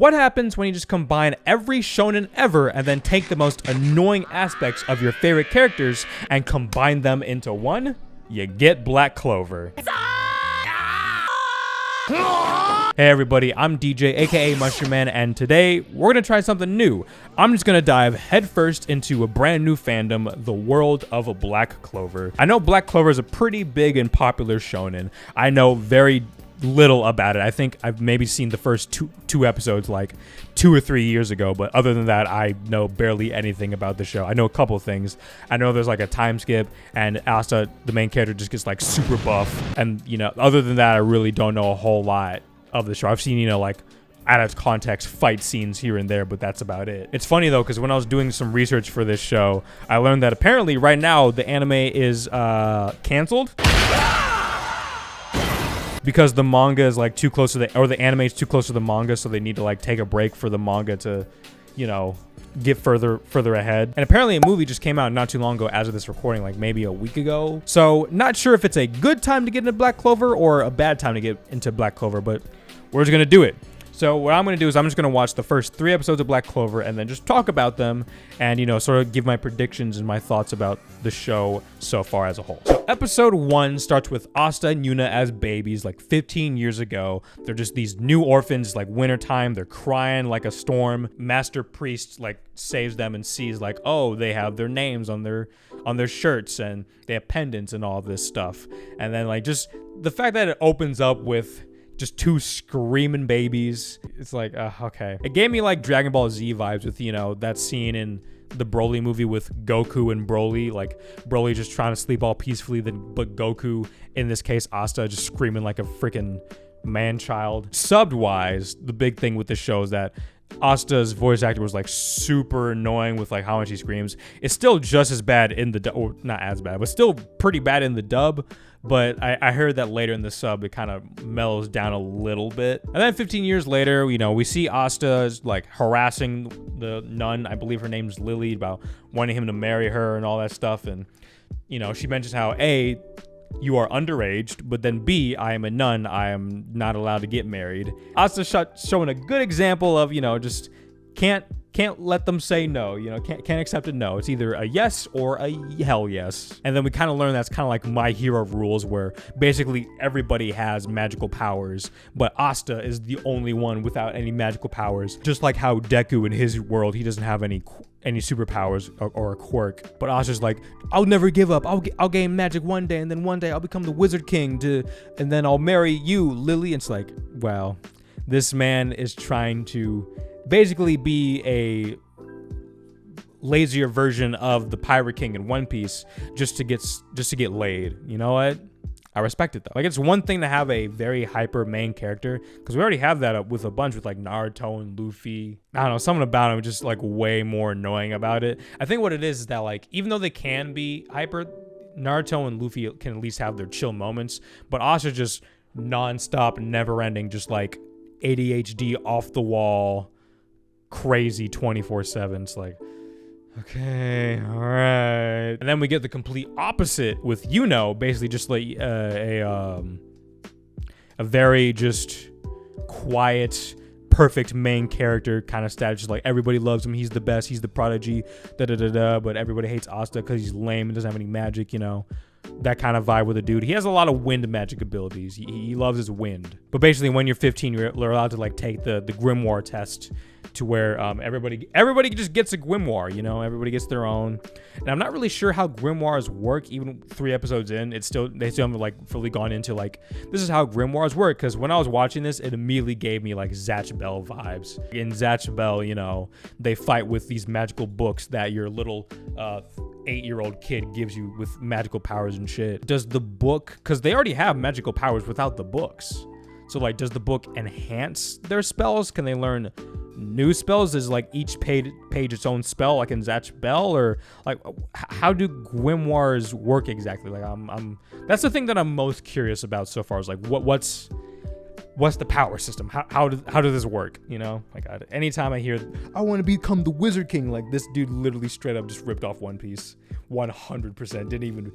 What happens when you just combine every shonen ever and then take the most annoying aspects of your favorite characters and combine them into one? You get Black Clover. Hey everybody, I'm DJ, aka Mushroom Man, and today we're gonna try something new. I'm just gonna dive headfirst into a brand new fandom, the world of Black Clover. I know Black Clover is a pretty big and popular shonen. I know very little about it. I think I've maybe seen the first two episodes like 2 or 3 years ago, but other than that, I know barely anything about the show. I know a couple of things. I know there's like a time skip, and Asta, the main character, just gets like super buff, and you know, other than that, I really don't know a whole lot of the show. I've seen, you know, like out of context fight scenes here and there, but that's about it. It's funny though, because when I was doing some research for this show, I learned that apparently right now the anime is canceled because the manga is like too close to the anime is too close to the manga, so they need to like take a break for the manga to, you know, get further ahead. And apparently a movie just came out not too long ago as of this recording, like maybe a week ago. So not sure if it's a good time to get into Black Clover or a bad time to get into Black Clover, but we're just gonna do it. So what I'm going to do is I'm just going to watch the first 3 episodes of Black Clover and then just talk about them and, you know, sort of give my predictions and my thoughts about the show so far as a whole. So episode 1 starts with Asta and Yuna as babies like 15 years ago. They're just these new orphans, like wintertime. They're crying like a storm. Master Priest like saves them and sees like, oh, they have their names on their shirts and they have pendants and all this stuff. And then like just the fact that it opens up with just 2 screaming babies. It's like, okay. It gave me like Dragon Ball Z vibes with, you know, that scene in the Broly movie with Goku and Broly. Like Broly just trying to sleep all peacefully, but Goku, in this case, Asta, just screaming like a freaking man-child. Subbed wise, the big thing with the show is that Asta's voice actor was like super annoying with like how much he screams. It's still just as bad in the dub, or not as bad, but still pretty bad in the dub. But I heard that later in the sub, it kind of mellows down a little bit. And then 15 years later, you know, we see Asta like harassing the nun. I believe her name's Lily, about wanting him to marry her and all that stuff. And, you know, she mentions how A, you are underage, but then B, I am a nun. I am not allowed to get married. Asta showing a good example of, you know, just can't let them say no, you know, can't accept a no. It's either a yes or a hell yes. And then we kind of learn that's kind of like My Hero rules, where basically everybody has magical powers, but Asta is the only one without any magical powers. Just like how Deku in his world, he doesn't have any superpowers or a quirk. But Asta's like, I'll never give up. I'll gain magic one day, and then one day I'll become the Wizard King and then I'll marry you, Lily. It's like, wow, this man is trying to basically be a lazier version of the Pirate King in One Piece just to get laid. You know what? I respect it though. Like, it's one thing to have a very hyper main character, because we already have that with a bunch with like Naruto and Luffy. I don't know, something about him just like way more annoying about it. I think what it is that like, even though they can be hyper, Naruto and Luffy can at least have their chill moments, but Asta just nonstop, never ending, just like ADHD off the wall, crazy 24/7. It's like, okay, all right. And then we get the complete opposite with Yuno, basically just like a very just quiet, perfect main character kind of status. Just like everybody loves him, he's the best, he's the prodigy, but everybody hates Asta because he's lame and doesn't have any magic, you know. That kind of vibe with the dude. He has a lot of wind magic abilities. He loves his wind. But basically, when you're 15, you're allowed to like take the grimoire test, to where everybody just gets a grimoire. You know, everybody gets their own. And I'm not really sure how grimoires work. Even 3 episodes in, they still haven't like fully gone into like, this is how grimoires work. Because when I was watching this, it immediately gave me like Zatch Bell vibes. In Zatch Bell, you know, they fight with these magical books that your little 8-year-old kid gives you with magical powers and shit. Does the book, because they already have magical powers without the books, so like, does the book enhance their spells? Can they learn new spells? Is like each page its own spell, like in Zatch Bell? Or like, how do grimoires work exactly? Like, that's the thing that I'm most curious about so far, is like, what's the power system? How does this work? You know, like, anytime I hear, I want to become the Wizard King, like, this dude literally straight up just ripped off One Piece 100%. Didn't even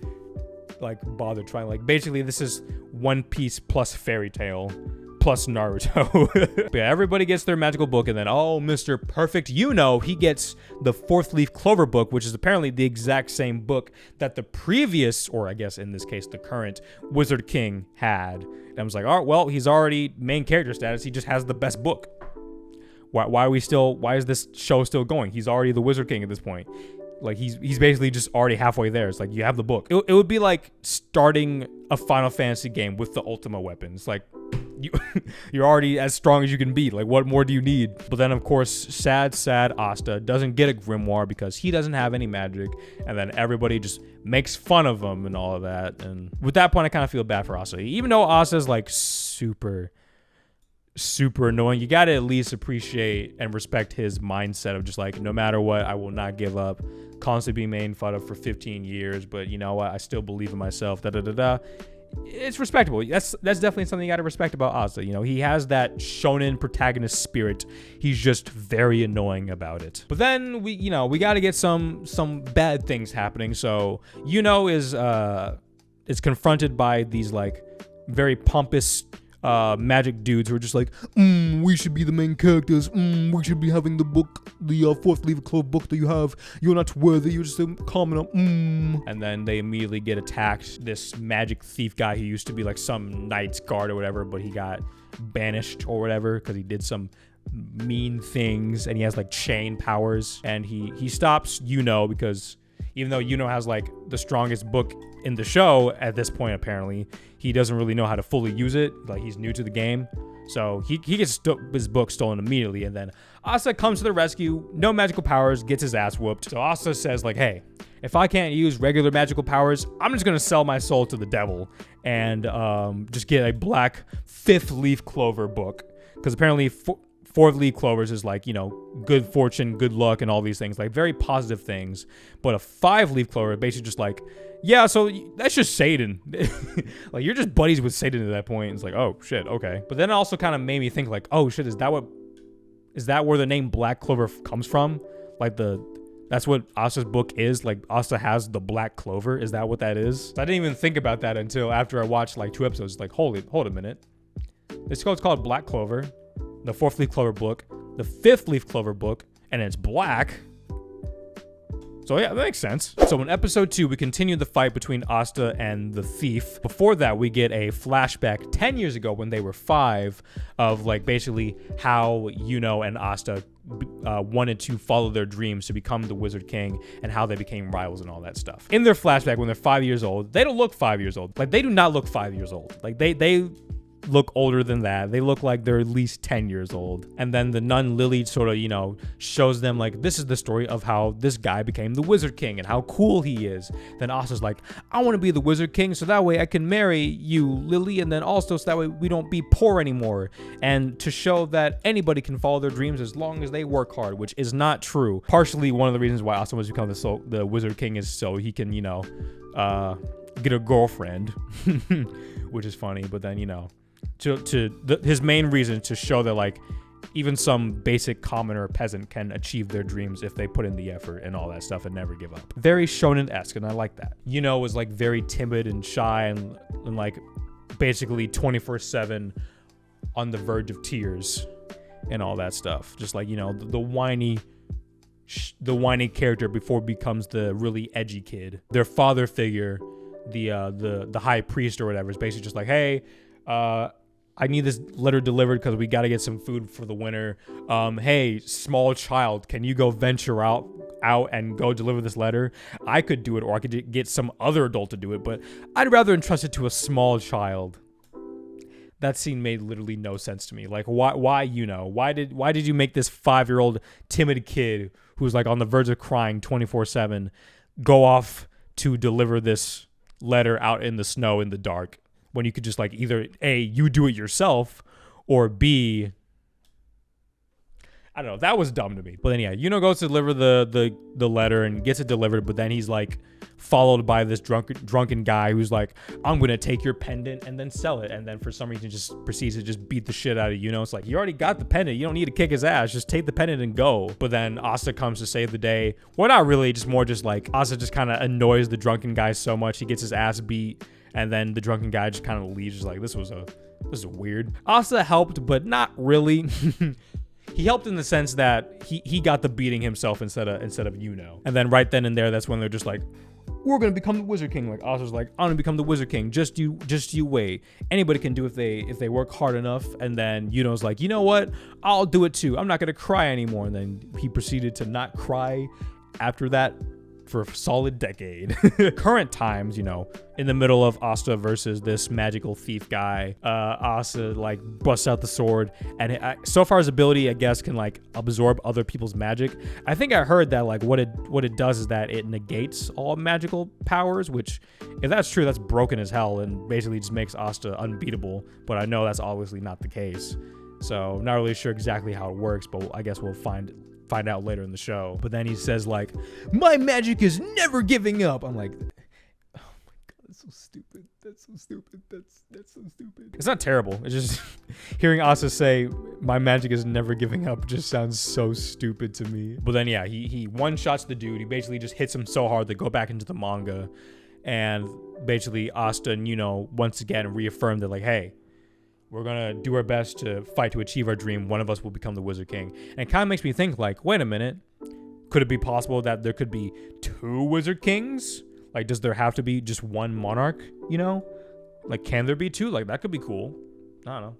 like bother trying. Like, basically this is One Piece plus Fairy Tail plus Naruto. But yeah, everybody gets their magical book, and then, oh, Mr. Perfect, he gets the 4th Leaf Clover book, which is apparently the exact same book that the previous, or I guess in this case, the current Wizard King had. And I was like, all right, well, he's already main character status. He just has the best book. Why is this show still going? He's already the Wizard King at this point. Like, he's basically just already halfway there. It's like, you have the book. It would be like starting a Final Fantasy game with the Ultima weapons. Like, you're already as strong as you can be. Like, what more do you need? But then, of course, sad Asta doesn't get a grimoire because he doesn't have any magic. And then everybody just makes fun of him and all of that. And with that point, I kind of feel bad for Asta. Even though Asta's like super annoying, you gotta at least appreciate and respect his mindset of just like, no matter what, I will not give up. Constantly being made fun of for 15 years, but you know what, I still believe in myself. It's respectable. That's definitely something you gotta respect about Asta. He has that shonen protagonist spirit. He's just very annoying about it. But then we gotta get some bad things happening. So is confronted by these like very pompous magic dudes who are just like, we should be the main characters, we should be having the book, the 4th Leaf Clover book that you have, you're not worthy, you're just a commoner, and then they immediately get attacked. This magic thief guy who used to be like some knight's guard or whatever, but he got banished or whatever because he did some mean things, and he has like chain powers, and he stops because even though has like the strongest book in the show at this point, apparently he doesn't really know how to fully use it. Like, he's new to the game, so he gets his book stolen immediately. And then Asta comes to the rescue, no magical powers, gets his ass whooped. So Asta says like, hey, if I can't use regular magical powers, I'm just gonna sell my soul to the devil and just get a black 5th Leaf Clover book, because apparently 4th Leaf Clovers is like, good fortune, good luck, and all these things, like very positive things. But a 5 Leaf Clover basically just like, yeah, so that's just Satan. Like, you're just buddies with Satan at that point. It's like, oh shit, okay. But then it also kind of made me think like, oh shit, is that where the name Black Clover comes from? Like, that's what Asta's book is. Like, Asta has the Black Clover. Is that what that is? I didn't even think about that until after I watched like 2 episodes. Like, hold a minute. It's called Black Clover, the 4th Leaf Clover book, the 5th Leaf Clover book, and it's black. So yeah, that makes sense. So in episode 2, we continue the fight between Asta and the thief. Before that, we get a flashback 10 years ago when they were 5 of like basically how and Asta wanted to follow their dreams to become the Wizard King, and how they became rivals and all that stuff. In their flashback, when they're 5 years old, they don't look 5 years old. Like, they do not look 5 years old. Like, they look older than that. They look like they're at least 10 years old. And then the nun Lily sort of, shows them like, this is the story of how this guy became the Wizard King and how cool he is. Then Asta's like, I want to be the Wizard King so that way I can marry you, Lily, and then also so that way we don't be poor anymore. And to show that anybody can follow their dreams as long as they work hard, which is not true. Partially one of the reasons why Asta wants to become the Wizard King is so he can, get a girlfriend, which is funny. But then, his main reason to show that like even some basic commoner peasant can achieve their dreams if they put in the effort and all that stuff and never give up. Very shonen-esque, and I like that. Was like very timid and shy and like basically 24/7 on the verge of tears and all that stuff. Just like, the whiny character before becomes the really edgy kid. Their father figure, the high priest or whatever, is basically just like, hey, I need this letter delivered because we got to get some food for the winter. Hey, small child, can you go venture out and go deliver this letter? I could do it, or I could get some other adult to do it, but I'd rather entrust it to a small child. That scene made literally no sense to me. Like, why why did you make this 5-year-old timid kid who's like on the verge of crying 24/7 go off to deliver this letter out in the snow in the dark, when you could just like either A, you do it yourself, or B, I don't know. That was dumb to me. But then yeah, goes to deliver the letter and gets it delivered, but then he's like followed by this drunken guy who's like, I'm gonna take your pendant and then sell it, and then for some reason just proceeds to just beat the shit out of It's like, you already got the pendant, you don't need to kick his ass, just take the pendant and go. But then Asta comes to save the day. Well, not really, just more just like Asta just kind of annoys the drunken guy so much he gets his ass beat, and then the drunken guy just kind of leaves, just like, this was This is weird. Asa helped, but not really. He helped in the sense that he got the beating himself instead of Yuno. And then right then and there, that's when they're just like, we're gonna become the Wizard King. Like Asa's like, I'm gonna become the Wizard King. Just you wait. Anybody can do if they work hard enough. And then Yuno's like, you know what? I'll do it too. I'm not gonna cry anymore. And then he proceeded to not cry after that for a solid decade. Current times, you know, in the middle of Asta versus this magical thief guy, Asta like busts out the sword, and so far his ability, I guess, can like absorb other people's magic. I think I heard that like what it does is that it negates all magical powers, which if that's true, that's broken as hell and basically just makes Asta unbeatable. But I know that's obviously not the case. So not really sure exactly how it works, but I guess we'll find out later in the show. But then he says like, my magic is never giving up. I'm like, oh my god, that's so stupid. That's so stupid. That's so stupid. It's not terrible. It's just hearing Asa say my magic is never giving up just sounds so stupid to me. But then yeah, he one-shots the dude. He basically just hits him so hard they go back into the manga, and basically Asta and Yuno once again reaffirmed that like, hey, we're gonna do our best to fight to achieve our dream. One of us will become the Wizard King. And it kind of makes me think like, wait a minute, could it be possible that there could be 2 Wizard Kings? Like, does there have to be just one monarch, you know? Like, can there be 2? Like, that could be cool. I don't know.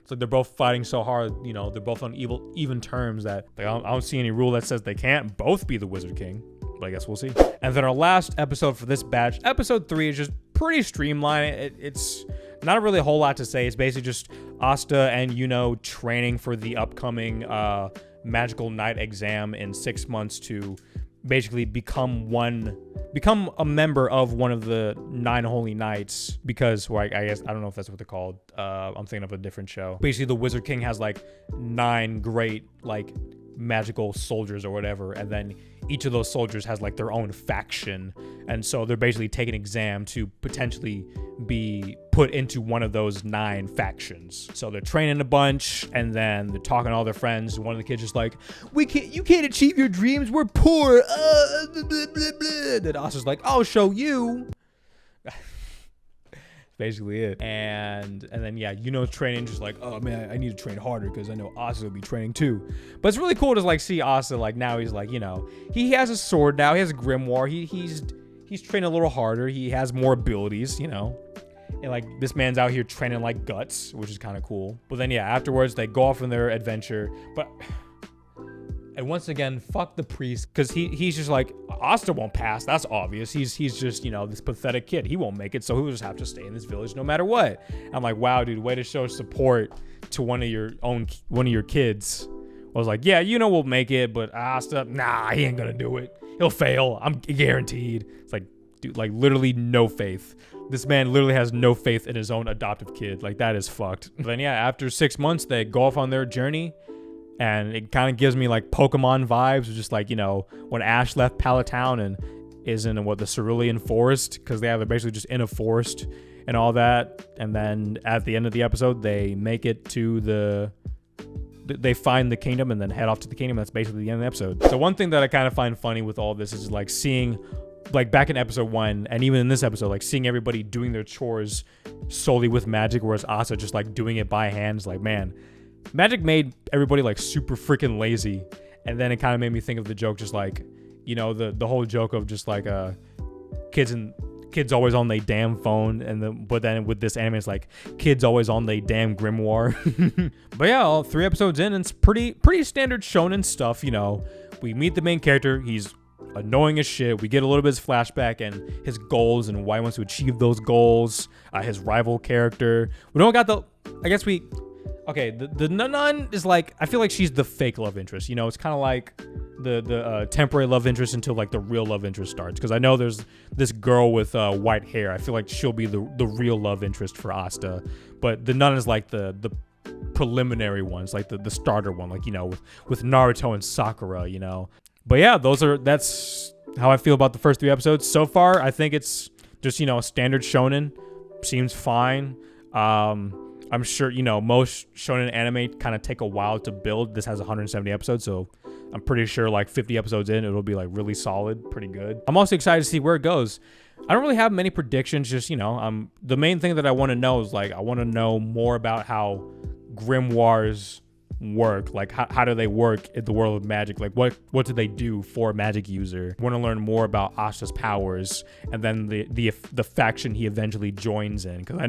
It's like they're both fighting so hard, you know, they're both on even terms that like, I don't see any rule that says they can't both be the Wizard King. But I guess we'll see. And then our last episode for this batch, episode 3, is just pretty streamlined. It's not really a whole lot to say. It's basically just Asta and Yuno training for the upcoming magical night exam in 6 months to basically become a member of one of the 9 holy knights, because well, I guess I don't know if that's what they're called. I'm thinking of a different show. Basically the Wizard King has like 9 great like magical soldiers or whatever, and then each of those soldiers has like their own faction, and so they're basically taking an exam to potentially be put into one of those 9 factions. So they're training a bunch, and then they're talking to all their friends. One of the kids just like, you can't achieve your dreams, we're poor. Blah, blah, blah. Then Asa's like, I'll show you. Basically it. And then yeah, Yuno's training, just like, oh man, I need to train harder because I know Asa will be training too. But it's really cool to like see Asa like now he's like, you know, he has a sword now, he has a grimoire, he's training a little harder, he has more abilities, you know. And like this man's out here training like guts, which is kind of cool. But then yeah, afterwards they go off on their adventure. And once again, fuck the priest, because he's just like, Asta won't pass. That's obvious. He's just, you know, this pathetic kid. He won't make it, so he'll just have to stay in this village no matter what. I'm like, wow, dude, way to show support to one of your kids. I was like, yeah, Yuno will make it, but Asta, nah, he ain't gonna do it. He'll fail. I'm guaranteed. It's like, dude, like literally no faith. This man literally has no faith in his own adoptive kid. Like that is fucked. But then yeah, after 6 months, they go off on their journey. And it kind of gives me like Pokemon vibes, just like, you know, when Ash left Pallet Town and is in the Cerulean Forest, because they're basically just in a forest and all that. And then at the end of the episode, they make it to they find the kingdom and then head off to the kingdom. That's basically the end of the episode. So one thing that I kind of find funny with all this is like seeing, like back in episode 1 and even in this episode, like seeing everybody doing their chores solely with magic, whereas Asa just like doing it by hand. Is like, man, magic made everybody like super freaking lazy. And then it kind of made me think of the joke, just like, you know, the whole joke of just like kids always on their damn phone, but then with this anime it's like kids always on their damn grimoire. But yeah, all 3 episodes in, and it's pretty standard shonen stuff. You know, we meet the main character, he's annoying as shit. We get a little bit of his flashback and his goals and why he wants to achieve those goals. His rival character, we don't got okay, the nun is like, I feel like she's the fake love interest. You know, it's kind of like the temporary love interest until like the real love interest starts. Because I know there's this girl with white hair. I feel like she'll be the real love interest for Asta. But the nun is like the preliminary ones, like the starter one, like, you know, with Naruto and Sakura, you know. But yeah, that's how I feel about the first 3 episodes. So far, I think it's just, you know, standard shonen. Seems fine. I'm sure, you know, most shonen anime kind of take a while to build. This has 170 episodes, so I'm pretty sure like 50 episodes in, it'll be like really solid, pretty good. I'm also excited to see where it goes. I don't really have many predictions, just, you know, the main thing that I want to know is like, I want to know more about how grimoires work. Like how do they work in the world of magic? Like what do they do for a magic user? I want to learn more about Asta's powers, and then the faction he eventually joins in, because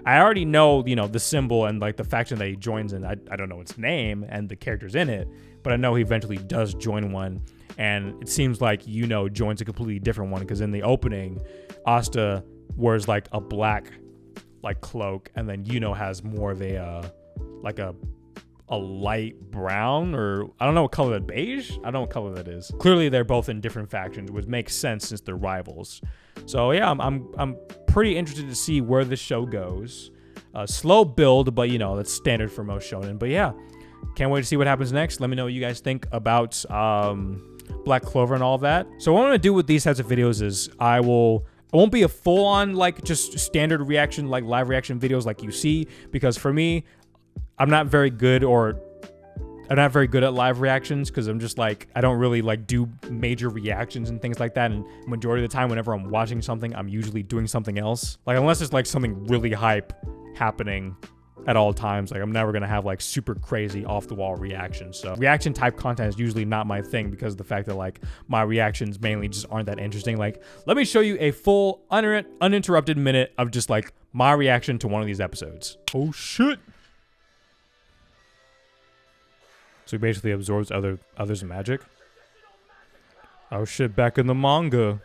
I already know, you know, the symbol and like the faction that he joins in. I don't know its name and the characters in it, but I know he eventually does join one, and it seems like Yuno joins a completely different one, because in the opening Asta wears like a black like cloak, and then Yuno has more of a like a light brown, or I don't know what color that, beige? I don't know what color that is. Clearly they're both in different factions, which makes sense since they're rivals. So yeah, I'm pretty interested to see where the show goes. Slow build, but you know, that's standard for most shonen. But yeah, can't wait to see what happens next. Let me know what you guys think about Black Clover and all of that. So what I'm gonna do with these types of videos is it won't be a full-on like just standard reaction, like live reaction videos like you see, because for me, I'm not very good at live reactions, because I'm just like, I don't really like do major reactions and things like that. And majority of the time, whenever I'm watching something, I'm usually doing something else. Like, unless it's like something really hype happening at all times, like I'm never gonna have like super crazy off the wall reactions. So reaction type content is usually not my thing, because of the fact that like my reactions mainly just aren't that interesting. Like, let me show you a full uninterrupted minute of just like my reaction to one of these episodes. Oh shit. So he basically absorbs others' magic. Oh shit, back in the manga.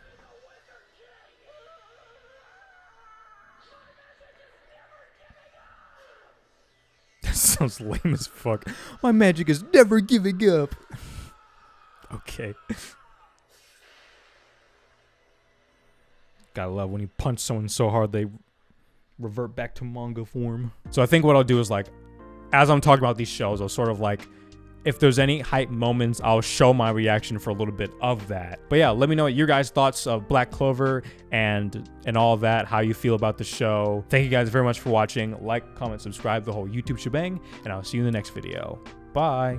That sounds lame as fuck. My magic is never giving up. Okay. Gotta love when you punch someone so hard they revert back to manga form. So I think what I'll do is like, as I'm talking about these shows, I'll sort of like, if there's any hype moments, I'll show my reaction for a little bit of that. But yeah, let me know what your guys' thoughts of Black Clover and all of that, how you feel about the show. Thank you guys very much for watching. Like, comment, subscribe, the whole YouTube shebang, and I'll see you in the next video. Bye.